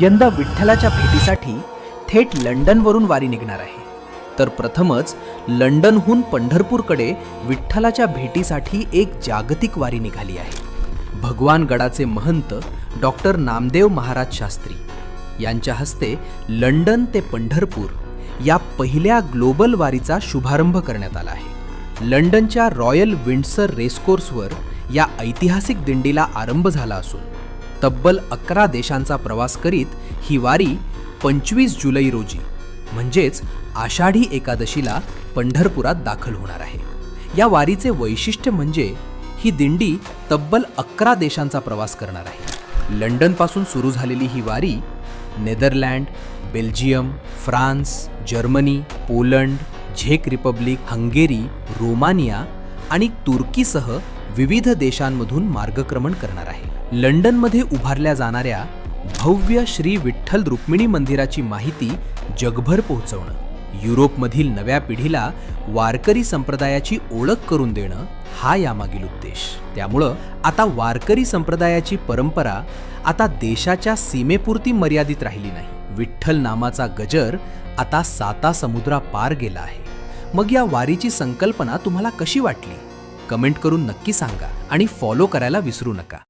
यंदा विठ्ठलाच्या भेटीसाठी थेट लंडनवरून वारी निघणार आहे. तर प्रथमच लंडनहून पंढरपूरकडे विठ्ठलाच्या भेटीसाठी एक जागतिक वारी निघाली आहे. भगवान गडाचे महंत डॉक्टर नामदेव महाराज शास्त्री यांच्या हस्ते लंडन ते पंढरपूर या पहिल्या ग्लोबल वारीचा शुभारंभ करण्यात आला आहे. लंडनच्या रॉयल विंडसर रेसकोर्सवर या ऐतिहासिक दिंडीला आरंभ झाला असून तब्बल 11 देशांचा प्रवास करीत ही वारी 25 जुलै रोजी म्हणजेच आषाढी एकादशीला पंढरपुरात दाखल होणार आहे. या वारीचे वैशिष्ट्य म्हणजे ही दिंडी तब्बल 11 देशांचा प्रवास करणार आहे. लंडनपासून सुरू झालेली ही वारी Netherland, Belgium, France, Germany, Poland, झेक रिपब्लिक, हंगेरी, रोमानिया आणि तुर्कीसह विविध देशांमधून मार्गक्रमण करणार आहे. लंडनमध्ये उभारल्या जाणाऱ्या भव्य श्री विठ्ठल रुक्मिणी मंदिराची माहिती जगभर पोहोचवणं, युरोपमधील नव्या पिढीला वारकरी संप्रदायाची ओळख करून देणं हा यामागील उद्देश. त्यामुळं आता वारकरी संप्रदायाची परंपरा आता देशाच्या सीमेपुरती मर्यादित राहिली नाही. विठ्ठल नामाचा गजर आता 7 समुद्रा पार गेला आहे. मग या वारीची संकल्पना तुम्हाला कशी वाटली? कमेंट करून नक्की सांगा आणि फॉलो करायला विसरू नका.